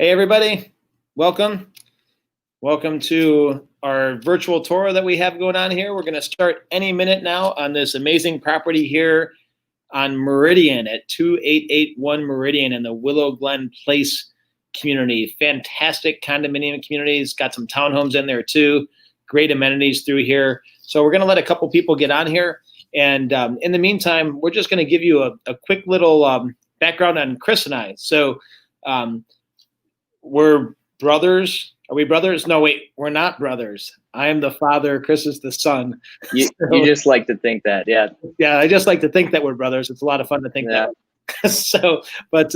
Hey, everybody. Welcome. Welcome to our virtual tour that we have going on here. We're going to start any minute now on this amazing property here on Meridian at 2881 Meridian in the Willow Glen Place community. Fantastic condominium communities. Got some townhomes in there too. Great amenities through here. So we're going to let a couple people get on here. And in the meantime, we're just going to give you a quick little background on Chris and I. So we're brothers. Are we brothers? No, wait, we're not brothers. I am the father. Chris is the son. You just like to think that, yeah. Yeah, I just like to think that we're brothers. It's a lot of fun to think that. So, but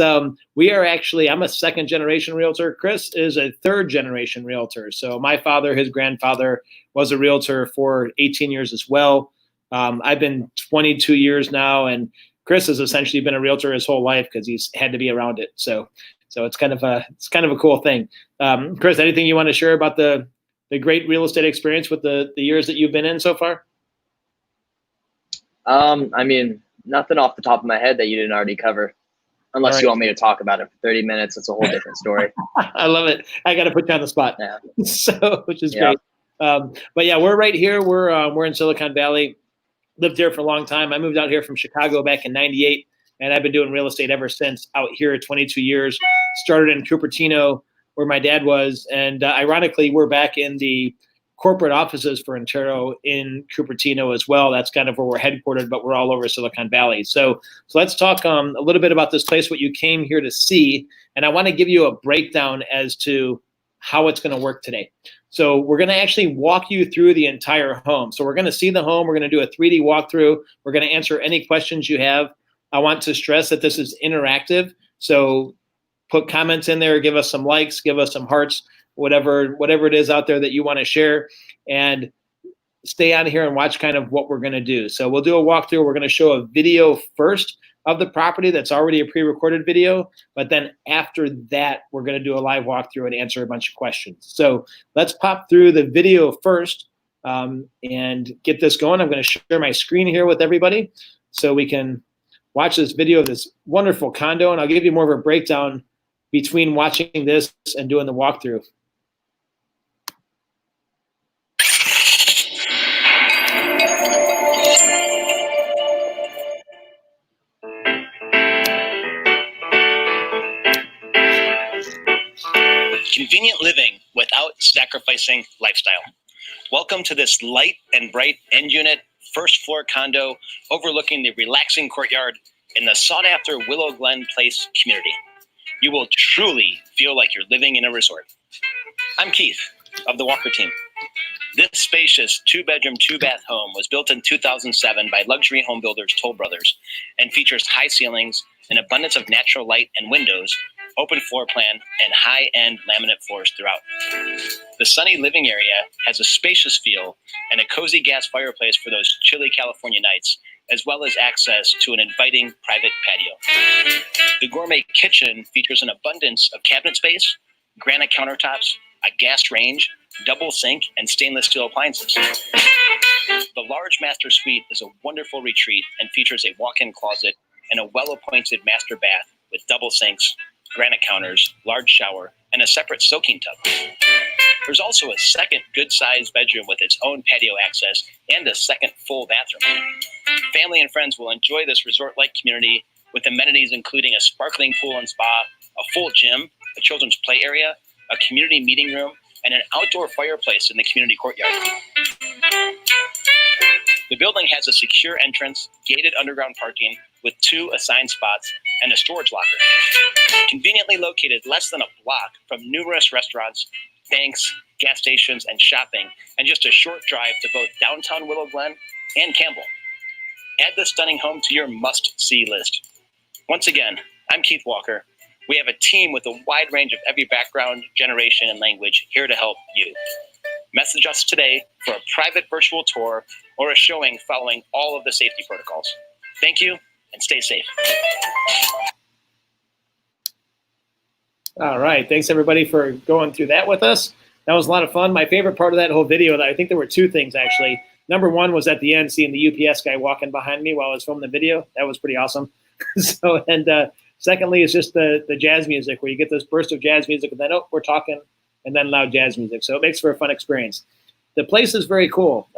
we are actually, I'm a second generation realtor. Chris is a third generation realtor. So my father, his grandfather was a realtor for 18 years as well. I've been 22 years now, and Chris has essentially been a realtor his whole life because he's had to be around it. So it's kind of a cool thing. Chris, anything you want to share about the great real estate experience with the years that you've been in so far? I mean, nothing off the top of my head that you didn't already cover, unless you want me to talk about it for 30 minutes. It's a whole different story. I love it. I got to put you on the spot. Yeah. So, which is great. But yeah, we're right here. We're in Silicon Valley. Lived here for a long time. I moved out here from Chicago back in '98, and I've been doing real estate ever since. Out here 22 years. Started in Cupertino, where my dad was, and ironically, we're back in the corporate offices for Intero in Cupertino as well. That's kind of where we're headquartered, but we're all over Silicon Valley. So let's talk a little bit about this place, what you came here to see, and I want to give you a breakdown as to how it's going to work today. So we're going to actually walk you through the entire home. So we're going to see the home. We're going to do a 3D walkthrough. We're going to answer any questions you have. I want to stress that this is interactive. So put comments in there, give us some likes, give us some hearts, whatever it is out there that you want to share, and stay on here and watch kind of what we're going to do. So we'll do a walkthrough. We're going to show a video first of the property that's already a pre-recorded video, but then after that, we're going to do a live walkthrough and answer a bunch of questions. So let's pop through the video first and get this going. I'm going to share my screen here with everybody so we can watch this video of this wonderful condo, and I'll give you more of a breakdown between watching this and doing the walkthrough. Convenient living without sacrificing lifestyle. Welcome to this light and bright end unit first floor condo overlooking the relaxing courtyard in the sought-after Willow Glen Place community. You will truly feel like you're living in a resort. I'm Keith of the Walker team. This spacious 2-bedroom, 2-bath home was built in 2007 by luxury home builders Toll Brothers and features high ceilings, an abundance of natural light and windows, open floor plan, and high-end laminate floors throughout. The sunny living area has a spacious feel and a cozy gas fireplace for those chilly California nights, as well as access to an inviting private patio. The gourmet kitchen features an abundance of cabinet space, granite countertops, a gas range, double sink, and stainless steel appliances. The large master suite is a wonderful retreat and features a walk-in closet and a well-appointed master bath with double sinks, granite counters, large shower, and a separate soaking tub. There's also a second good-sized bedroom with its own patio access and a second full bathroom. Family and friends will enjoy this resort-like community with amenities including a sparkling pool and spa, a full gym, a children's play area, a community meeting room, and an outdoor fireplace in the community courtyard. The building has a secure entrance, gated underground parking with 2 assigned spots, and a storage locker. Conveniently located less than a block from numerous restaurants, banks, gas stations, and shopping, and just a short drive to both downtown Willow Glen and Campbell. Add this stunning home to your must-see list. Once again, I'm Keith Walker. We have a team with a wide range of every background, generation, and language here to help you. Message us today for a private virtual tour or a showing following all of the safety protocols. Thank you, and stay safe. All right. Thanks, everybody, for going through that with us. That was a lot of fun. My favorite part of that whole video, I think there were 2 things, actually. Number one was at the end, seeing the UPS guy walking behind me while I was filming the video. That was pretty awesome. Secondly, it's just the jazz music where you get this burst of jazz music and then, oh, we're talking, and then loud jazz music. So it makes for a fun experience. The place is very cool.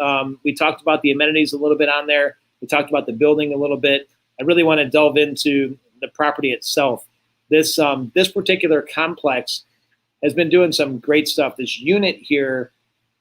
We talked about the amenities a little bit on there. We talked about the building a little bit. I really want to delve into the property itself. This particular complex has been doing some great stuff. This unit here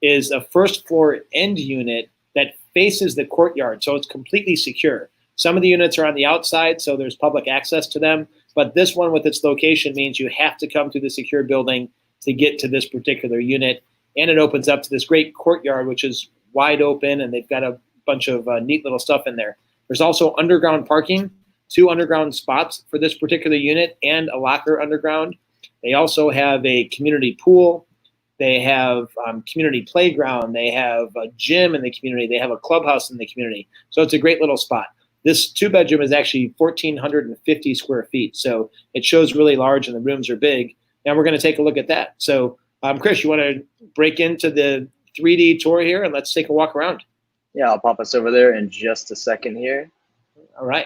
is a first floor end unit that faces the courtyard, so it's completely secure. Some of the units are on the outside, so there's public access to them, but this one with its location means you have to come through the secure building to get to this particular unit, and it opens up to this great courtyard, which is wide open, and they've got a bunch of neat little stuff in there. There's also underground parking, 2 underground spots for this particular unit, and a locker underground. They also have a community pool. They have community playground. They have a gym in the community. They have a clubhouse in the community. So it's a great little spot. This 2-bedroom is actually 1,450 square feet. So it shows really large and the rooms are big. Now we're going to take a look at that. So Chris, you want to break into the 3D tour here and let's take a walk around? Yeah, I'll pop us over there in just a second here. All right.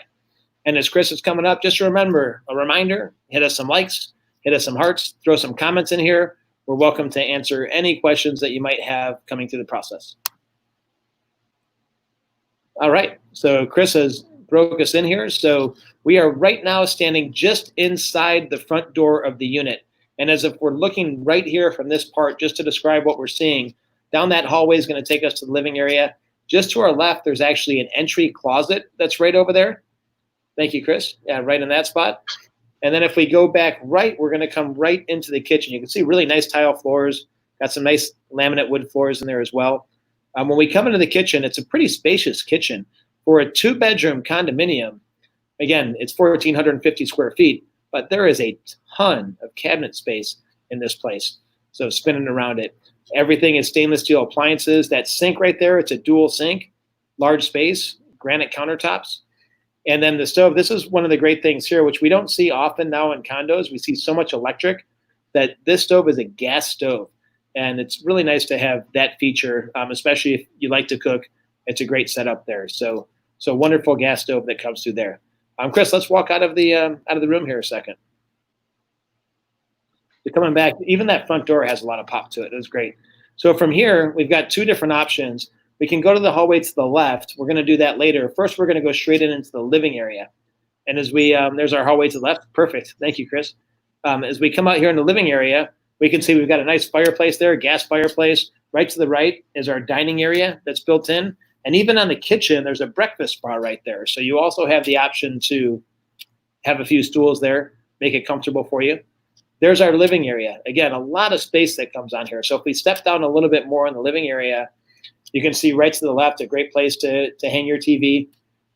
And as Chris is coming up, just remember, a reminder, hit us some likes, hit us some hearts, throw some comments in here. We're welcome to answer any questions that you might have coming through the process. All right, so Chris has broke us in here. So we are right now standing just inside the front door of the unit. And as if we're looking right here from this part, just to describe what we're seeing, down that hallway is going to take us to the living area. Just to our left, there's actually an entry closet that's right over there. Thank you, Chris. Yeah, right in that spot. And then if we go back right, we're going to come right into the kitchen. You can see really nice tile floors. Got some nice laminate wood floors in there as well. When we come into the kitchen, it's a pretty spacious kitchen. For a 2-bedroom condominium, again, it's 1,450 square feet, but there is a ton of cabinet space in this place. So spinning around it. Everything is stainless steel appliances. That sink right there, it's a dual sink, large space, granite countertops. And then the stove, this is one of the great things here, which we don't see often now in condos. We see so much electric that this stove is a gas stove. And it's really nice to have that feature, especially if you like to cook. It's a great setup there. So wonderful gas stove that comes through there. Chris, let's walk out of the room here a second. So coming back, even that front door has a lot of pop to it. It was great. So from here, we've got 2 different options. We can go to the hallway to the left. We're going to do that later. First, we're going to go straight into the living area. And as we, there's our hallway to the left. Perfect. Thank you, Chris. As we come out here in the living area, we can see we've got a nice fireplace there, gas fireplace. Right to the right is our dining area that's built in. And even on the kitchen, there's a breakfast bar right there. So you also have the option to have a few stools there, make it comfortable for you. There's our living area. Again, a lot of space that comes on here. So if we step down a little bit more in the living area, you can see right to the left, a great place to hang your TV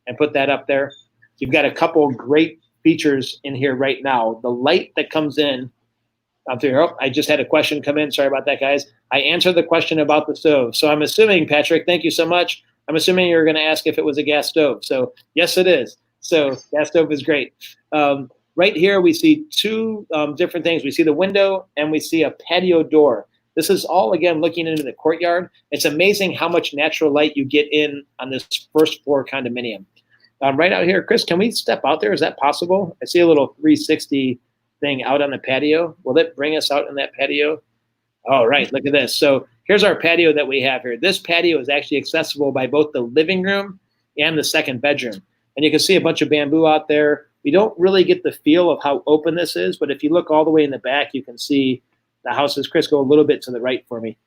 and put that up there. You've got a couple great features in here right now. The light that comes in up there. Oh, I just had a question come in. Sorry about that, guys. I answered the question about the stove. So I'm assuming, Patrick, thank you so much. I'm assuming you're going to ask if it was a gas stove. So yes, it is. So gas stove is great. Right here, we see 2 different things. We see the window and we see a patio door. This is all, again, looking into the courtyard. It's amazing how much natural light you get in on this first floor condominium. Right out here, Chris, can we step out there? Is that possible? I see a little 360 thing out on the patio. Will it bring us out in that patio? All right, look at this. So here's our patio that we have here. This patio is actually accessible by both the living room and the 2nd bedroom. And you can see a bunch of bamboo out there. We don't really get the feel of how open this is, but if you look all the way in the back, you can see the houses. Chris, go a little bit to the right for me.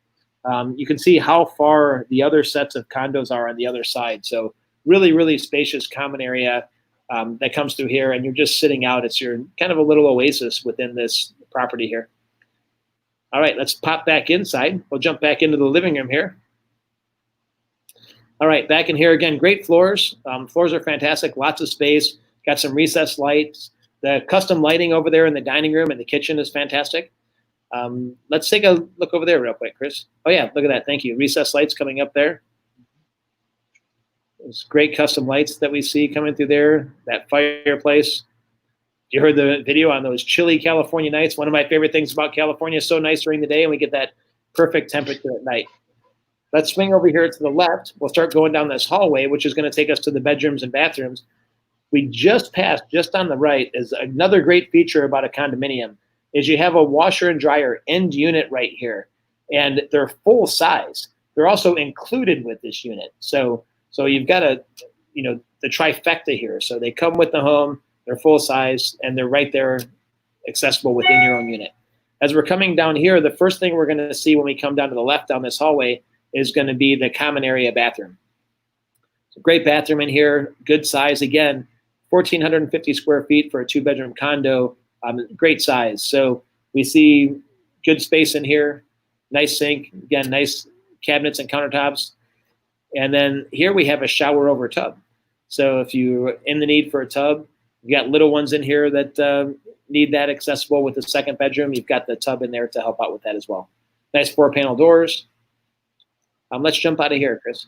You can see how far the other sets of condos are on the other side. So really, really spacious common area that comes through here, and you're just sitting out. It's your kind of a little oasis within this property here. All right, let's pop back inside. We'll jump back into the living room here. All right, back in here again, great floors. Floors are fantastic, lots of space. Got some recessed lights. The custom lighting over there in the dining room and the kitchen is fantastic. Let's take a look over there real quick, Chris. Oh yeah, look at that. Thank you. Recessed lights coming up there. There's great custom lights that we see coming through there. That fireplace. You heard the video on those chilly California nights. One of my favorite things about California is so nice during the day and we get that perfect temperature at night. Let's swing over here to the left. We'll start going down this hallway, which is going to take us to the bedrooms and bathrooms. We just passed, just on the right, is another great feature about a condominium, is you have a washer and dryer end unit right here, and they're full size. They're also included with this unit. So you've got the trifecta here. So they come with the home, they're full size, and they're right there accessible within your own unit. As we're coming down here, the first thing we're going to see when we come down to the left down this hallway is going to be the common area bathroom. So great bathroom in here, good size. Again, 1,450 square feet for a 2-bedroom condo, great size. So we see good space in here, nice sink, again, nice cabinets and countertops. And then here we have a shower over tub. So if you're in the need for a tub, you got little ones in here that need that accessible with the second bedroom. You've got the tub in there to help out with that as well. Nice 4-panel doors. Let's jump out of here, Chris.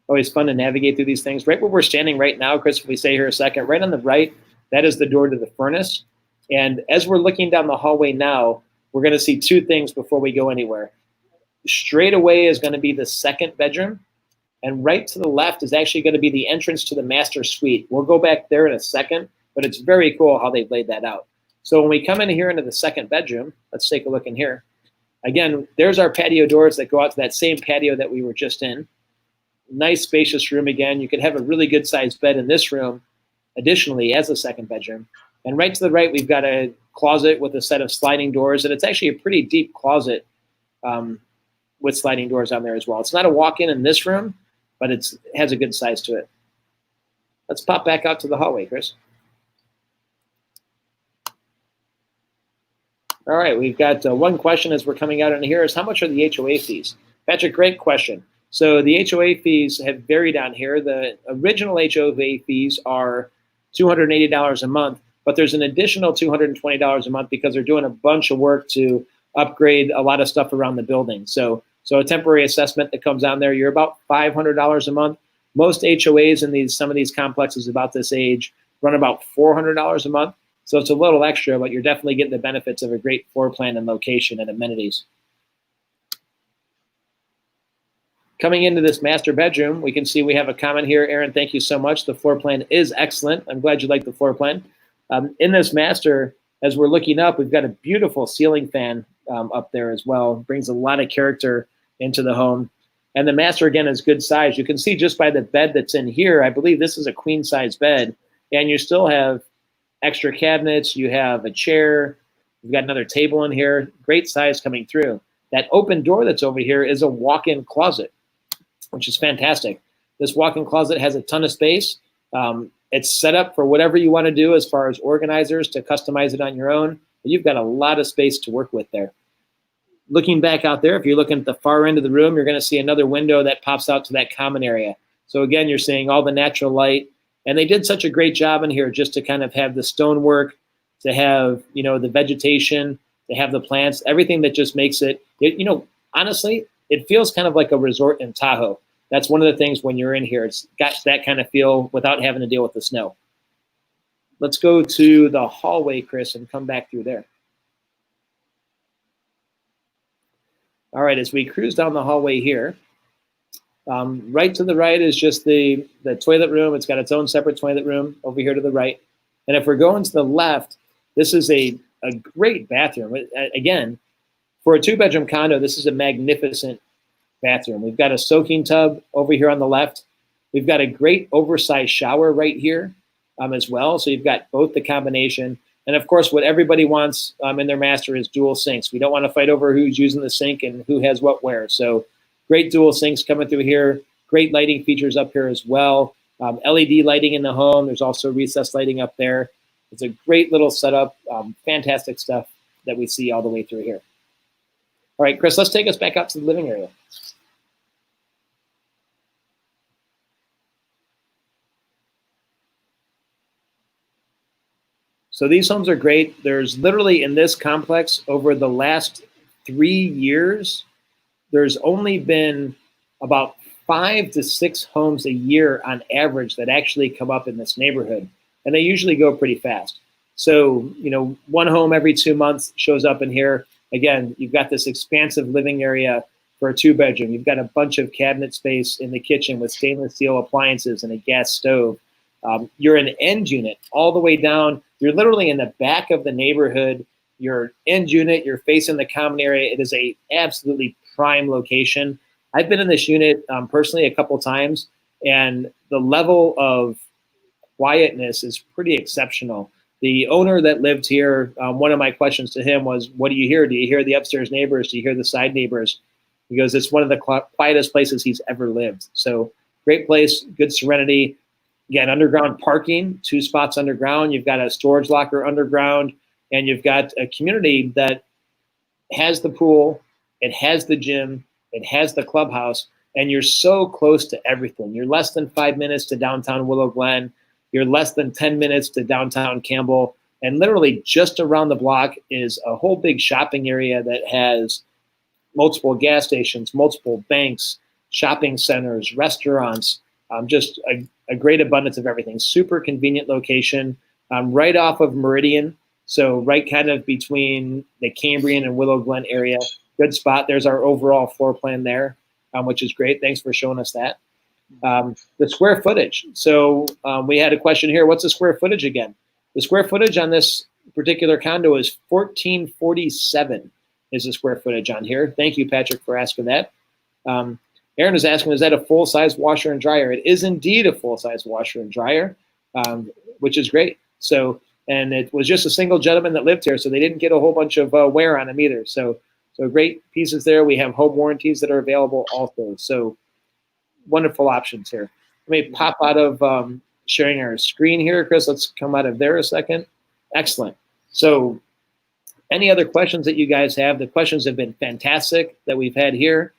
Always fun to navigate through these things. Right where we're standing right now, Chris, if we stay here a second, right on the right, that is the door to the furnace. And as we're looking down the hallway now, we're going to see two things before we go anywhere. Straight away is going to be the second bedroom. And right to the left is actually going to be the entrance to the master suite. We'll go back there in a second, but it's very cool how they've laid that out. So when we come in here into the second bedroom, let's take a look in here. Again, there's our patio doors that go out to that same patio that we were just in. Nice spacious room again. You could have a really good sized bed in this room, additionally, as a second bedroom. And right to the right, we've got a closet with a set of sliding doors, and it's actually a pretty deep closet with sliding doors on there as well. It's not a walk-in in this room, but it has a good size to it. Let's pop back out to the hallway, Chris. All right, we've got one question as we're coming out in here is how much are the HOA fees? Patrick, great question. So the HOA fees have varied on here. The original HOA fees are $280 a month, but there's an additional $220 a month because they're doing a bunch of work to upgrade a lot of stuff around the building. So a temporary assessment that comes on there, you're about $500 a month. Most HOAs in some of these complexes about this age run about $400 a month. So it's a little extra, but you're definitely getting the benefits of a great floor plan and location and amenities. Coming into this master bedroom, we can see we have a comment here. Aaron, thank you so much. The floor plan is excellent. I'm glad you like the floor plan. In this master, as we're looking up, we've got a beautiful ceiling fan up there as well. Brings a lot of character into the home. And the master, again, is good size. You can see just by the bed that's in here, I believe this is a queen size bed. And you still have extra cabinets. You have a chair. You've got another table in here. Great size coming through. That open door that's over here is a walk-in closet, which is fantastic. This walk-in closet has a ton of space. It's set up for whatever you want to do as far as organizers to customize it on your own. But you've got a lot of space to work with there. Looking back out there, if you're looking at the far end of the room, you're going to see another window that pops out to that common area. So again, you're seeing all the natural light. And they did such a great job in here just to kind of have the stonework, to have, the vegetation, to have the plants, everything that just makes it, honestly, it feels kind of like a resort in Tahoe. That's one of the things when you're in here. It's got that kind of feel without having to deal with the snow. Let's go to the hallway, Chris, and come back through there. All right, as we cruise down the hallway here, right to the right is just the toilet room. It's got its own separate toilet room over here to the right. And if we're going to the left, this is a great bathroom. Again, for a 2-bedroom condo, this is a magnificent bathroom. We've got a soaking tub over here on the left. We've got a great oversized shower right here as well. So you've got both the combination. And of course, what everybody wants in their master is dual sinks. We don't want to fight over who's using the sink and who has what where. So great dual sinks coming through here. Great lighting features up here as well. LED lighting in the home. There's also recessed lighting up there. It's a great little setup. Fantastic stuff that we see all the way through here. All right, Chris, let's take us back out to the living area. So these homes are great. There's literally in this complex over the last 3 years, there's only been about 5 to 6 homes a year on average that actually come up in this neighborhood. And they usually go pretty fast. So, one home every 2 months shows up in here. Again, you've got this expansive living area, for a 2-bedroom. You've got a bunch of cabinet space in the kitchen with stainless steel appliances and a gas stove. You're an end unit all the way down. You're literally in the back of the neighborhood. Your end unit, you're facing the common area. It is a absolutely prime location. I've been in this unit personally a couple times, and the level of quietness is pretty exceptional. The owner that lived here, one of my questions to him was, what do you hear? Do you hear the upstairs neighbors? Do you hear the side neighbors? He goes, it's one of the quietest places he's ever lived. So great place, good serenity. Again, underground parking, 2 spots underground. You've got a storage locker underground, and you've got a community that has the pool, it has the gym, it has the clubhouse, and you're so close to everything. You're less than 5 minutes to downtown Willow Glen. You're less than 10 minutes to downtown Campbell. And literally just around the block is a whole big shopping area that has multiple gas stations, multiple banks, shopping centers, restaurants, just a great abundance of everything. Super convenient location, right off of Meridian. So right kind of between the Cambrian and Willow Glen area. Good spot. There's our overall floor plan there, which is great. Thanks for showing us that. The square footage. So we had a question here. What's the square footage again? The square footage on this particular condo is 1447 is the square footage on here. Thank you, Patrick, for asking that. Aaron is asking, is that a full-size washer and dryer? It is indeed a full-size washer and dryer, which is great. So, and it was just a single gentleman that lived here, so they didn't get a whole bunch of wear on them either. So great pieces there. We have home warranties that are available also. So wonderful options here. Let me pop out of sharing our screen here, Chris. Let's come out of there a second. Excellent. So any other questions that you guys have? The questions have been fantastic that we've had here.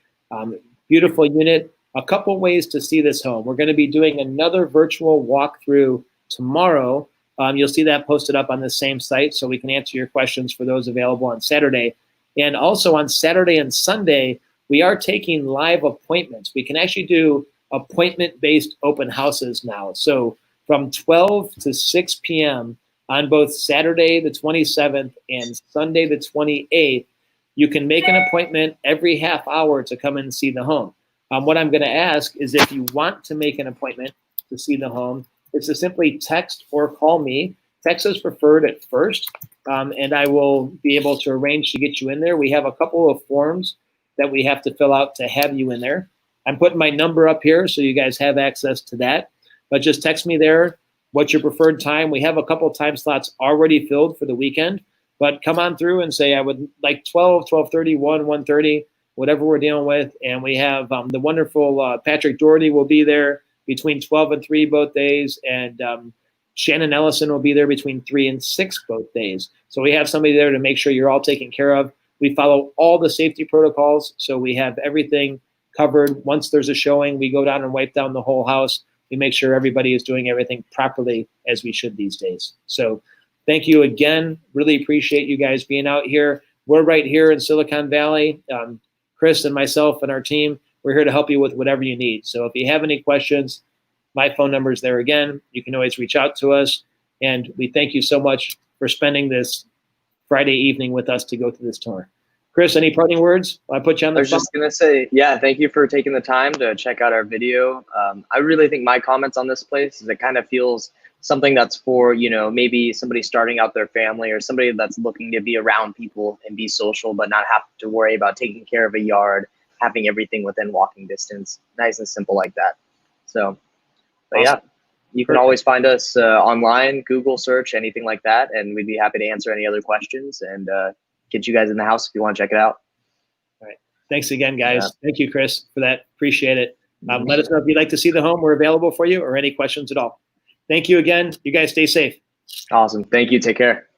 Beautiful unit. A couple ways to see this home. We're going to be doing another virtual walkthrough tomorrow. You'll see that posted up on the same site, so we can answer your questions for those available on Saturday. And also on Saturday and Sunday, we are taking live appointments. We can actually do appointment-based open houses now. So from 12 to 6 p.m. on both Saturday the 27th and Sunday the 28th, you can make an appointment every half hour to come and see the home. What I'm going to ask is, if you want to make an appointment to see the home, is to simply text or call me. Text is preferred at first, and I will be able to arrange to get you in there. We have a couple of forms that we have to fill out to have you in there. I'm putting my number up here so you guys have access to that. But just text me there. What's your preferred time? We have a couple of time slots already filled for the weekend. But come on through and say, I would like 12, 12:30, 1, 1:30, whatever we're dealing with. And we have the wonderful Patrick Doherty will be there between 12 and 3 both days. And Shannon Ellison will be there between 3 and 6 both days. So we have somebody there to make sure you're all taken care of. We follow all the safety protocols. So we have everything covered. Once there's a showing, we go down and wipe down the whole house. We make sure everybody is doing everything properly as we should these days. So thank you again. Really appreciate you guys being out here. We're right here in Silicon Valley. Chris and myself and our team, we're here to help you with whatever you need. So if you have any questions, my phone number is there again. You can always reach out to us. And we thank you so much for spending this Friday evening with us to go through this tour. Chris, any parting words? I put you on the phone. I was just going to say, yeah, thank you for taking the time to check out our video. I really think my comments on this place is it kind of feels something that's for, you know, maybe somebody starting out their family or somebody that's looking to be around people and be social, but not have to worry about taking care of a yard, having everything within walking distance. Nice and simple like that. So, but awesome. Yeah, you can always find us online, Google search, anything like that. And we'd be happy to answer any other questions and get you guys in the house if you want to check it out. All right. Thanks again, guys. Yeah. Thank you, Chris, for that. Appreciate it. Let us know if you'd like to see the home. We're available for you, or any questions at all. Thank you again. You guys stay safe. Awesome. Thank you. Take care.